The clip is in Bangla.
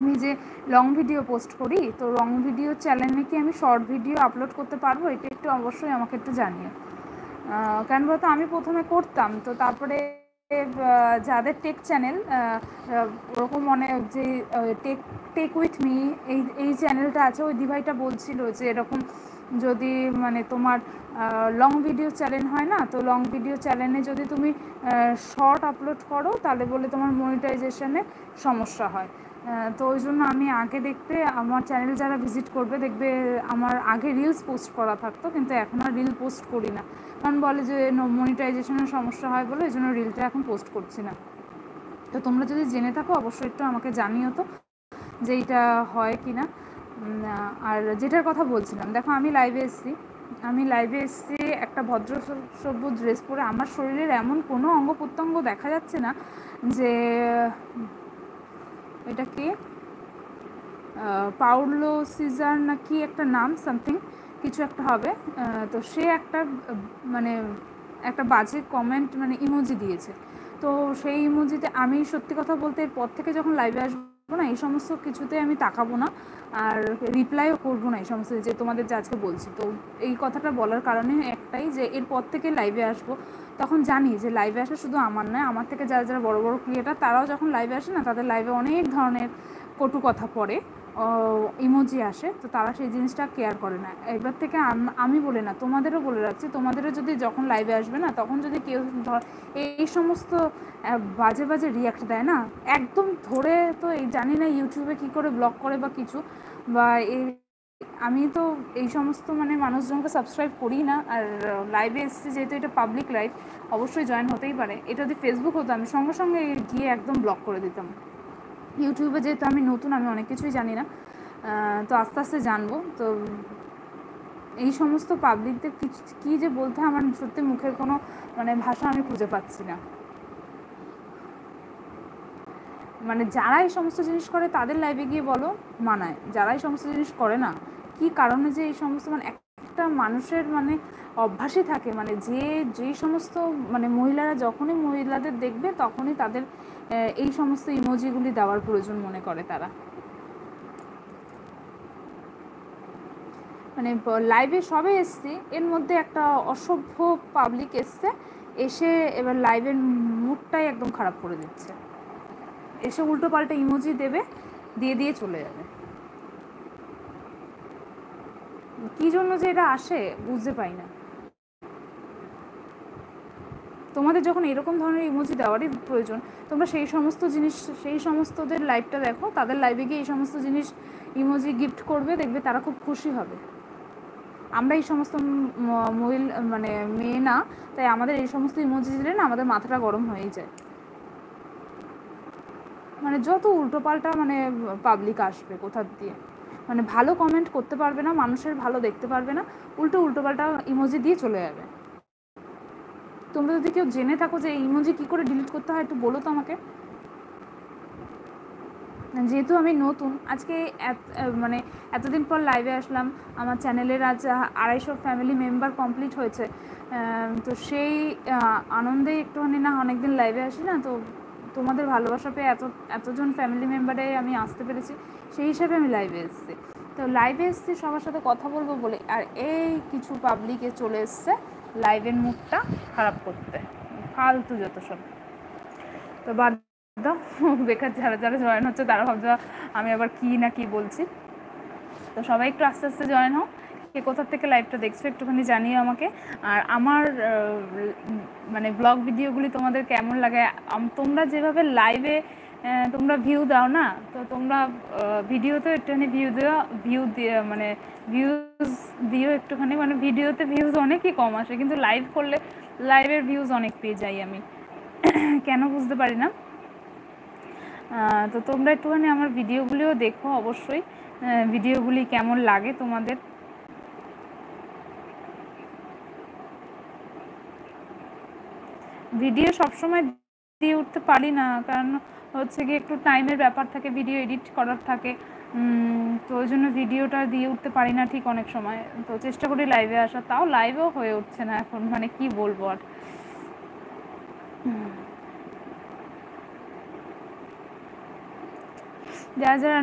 আমি যে লং ভিডিও পোস্ট করি, তো লং ভিডিও চ্যানেলে কি আমি শর্ট ভিডিও আপলোড করতে পারবো? এটা একটু অবশ্যই আমাকে একটু জানিও। কেন বলতো, আমি প্রথমে করতাম, তো তারপরে যাদের টেক চ্যানেল ওরকম যে টেক টেক উইথ মি এই চ্যানেলটা আছে, ওই দিভাইটা বলছিল যে এরকম যদি তোমার লং ভিডিও চ্যানেল হয় না, তো লং ভিডিও চ্যানেলে যদি তুমি শর্ট আপলোড করো তাহলে বলে তোমার মনিটাইজেশনে সমস্যা হয়। তো ওই জন্য আমি আগে দেখতে আমার চ্যানেল যারা ভিজিট করবে দেখবে আমার আগে রিলস পোস্ট করা থাকতো, কিন্তু এখন আর রিল পোস্ট করি না, কারণ বলে যে মনিটাইজেশনের সমস্যা হয় বলে এই জন্য রিলটা এখন পোস্ট করছি না। তো তোমরা যদি জেনে থাকো অবশ্যই একটু আমাকে জানিও তো যে এইটা হয় কি না। আর যেটার কথা বলছিলাম, দেখো আমি লাইভে এসেছি একটা ভদ্র সভ্য ড্রেস পরে, আমার শরীরের এমন কোনো অঙ্গ প্রত্যঙ্গ দেখা যাচ্ছে না যে এটা কি পাউলো সিজার না কি একটা নাম, সামথিং কিছু একটা হবে। তো সে একটা বাজে কমেন্ট ইমোজি দিয়েছে। তো সেই ইমোজিতে আমি সত্যি কথা বলতে এরপর থেকে যখন লাইভে আসবো না, এই সমস্ত কিছুতে আমি তাকাবো না, আর রিপ্লাইও করবো না এই সমস্ত যে তোমাদের যে আজকে বলছি। তো এই কথাটা বলার কারণে একটাই, যে এরপর থেকে লাইভে আসবো তখন জানি যে লাইভে আসা শুধু আমার নয়, আমার থেকে যারা যারা বড় বড় ক্রিয়েটার তারাও যখন লাইভে আসে না, তাদের লাইভে অনেক ধরনের কটু কথা পড়ে, ইমোজি আসে, তো তারা সেই জিনিসটা কেয়ার করে না। এবার থেকে আমি বলে না, তোমাদেরও বলে রাখছি, তোমাদেরও যদি যখন লাইভে আসবে না, তখন যদি কেউ এই সমস্ত বাজে বাজে রিয়াক্ট দেয় না, একদম ধরে, তো এই জানি না ইউটিউবে কী করে ব্লক করে বা কিছু, বা আমি তো এই সমস্ত মানুষজনকে সাবস্ক্রাইব করি না। আর লাইভে এসেছি যেহেতু, এটা পাবলিক লাইভ, অবশ্যই জয়েন হতেই পারে। এটা যদি ফেসবুক হতো আমি সঙ্গে সঙ্গে গিয়ে একদম ব্লক করে দিতাম। ইউটিউবে যেহেতু আমি নতুন, আমি অনেক কিছুই জানি না, তো আস্তে আস্তে জানবো। তো এই সমস্ত পাবলিকদের কী যে বলতে, আমার সত্যি মুখের কোনো ভাষা আমি খুঁজে পাচ্ছি না। যারা এই সমস্ত জিনিস করে তাদের লাইভে গিয়ে বলো মানায়, যারা এই সমস্ত জিনিস করে না, কি কারণে যে এই সমস্ত একটা মানুষের অভ্যাসই থাকে, যেই সমস্ত মহিলারা যখনই মহিলাদের দেখবে তখনই তাদের এই সমস্ত ইমোজিগুলি দেওয়ার প্রয়োজন মনে করে তারা। লাইভে সবে এসছি, এর মধ্যে একটা অসভ্য পাবলিক এসে এবার লাইভের মুডটাই একদম খারাপ করে দিচ্ছে, এসে উল্টো পাল্টা ইমোজি দেবে, দিয়ে চলে যাবে। কী জন্য যে এটা আসে বুঝতে পাই না। তোমাদের যখন এরকম ধরনের ইমোজি দেওয়ারই প্রয়োজন, তোমরা সেই সমস্তদের লাইভটা দেখো, তাদের লাইভে গিয়ে এই সমস্ত জিনিস ইমোজি গিফট করবে, দেখবে তারা খুব খুশি হবে। আমরা এই সমস্ত মেয়ে না, তাই আমাদের এই সমস্ত ইমোজি দিলে না আমাদের মাথাটা গরম হয়েই যায়। যত উল্টোপাল্টা পাবলিক আসবে কোথা দিয়ে, ভালো কমেন্ট করতে পারবে না, মানুষের ভালো দেখতে পারবে না, উল্টোপাল্টা ইমোজি দিয়ে চলে যাবে। তোমরা যদি কেউ জেনে থাকো যে এই ইমোজি কী করে ডিলিট করতে হয়, একটু বলো তো আমাকে। যেহেতু আমি নতুন, আজকে এতদিন পর লাইভে আসলাম, আমার চ্যানেলের আজ 250 ফ্যামিলি মেম্বার কমপ্লিট হয়েছে, তো সেই আনন্দেই একটুখানি না, অনেকদিন লাইভে আসি না, তো তোমাদের ভালোবাসা পেয়ে এতজন ফ্যামিলি মেম্বারে আমি আসতে পেরেছি, সেই হিসাবে আমি লাইভে এসেছি। তো লাইভে এসেছি সবার সাথে কথা বলবো বলে, আর এই কিছু পাবলিকে চলে এসছে লাইভের মুডটা খারাপ করতে, ফালতু যত সব। তো বাদ দাও, বেকার যারা যারা জয়েন হচ্ছে তারা ভাবছে আমি আবার কী না কি বলছি। তো সবাই একটু আস্তে আস্তে জয়েন হও, কে কোথার থেকে লাইভটা দেখছো একটুখানি জানিও আমাকে। আর আমার ব্লগ ভিডিওগুলি তোমাদের কেমন লাগে, তোমরা যেভাবে লাইভে তোমরা ভিউ দাও না, তো তোমরা ভিডিওতেও একটুখানি ভিউজ দিও একটুখানি। ভিডিওতে ভিউজ অনেকই কম আসে, কিন্তু লাইভ করলে লাইভের ভিউজ অনেক পেয়ে যাই আমি, কেন বুঝতে পারি না। তো তোমরা একটুখানি আমার ভিডিওগুলিও দেখো অবশ্যই, ভিডিওগুলি কেমন লাগে তোমাদের। ভিডিও সবসময় দিয়ে উঠতে পারি না, কারণ হচ্ছে কি একটু টাইমের ব্যাপার থাকে, ভিডিও এডিট করার থাকে, তো ওই জন্য ভিডিওটা দিয়ে উঠতে পারি না ঠিক অনেক সময়। তো চেষ্টা করি লাইভে আসা, তাও লাইভেও হয়ে উঠছে না এখন, কি বলবো আর। যারা যারা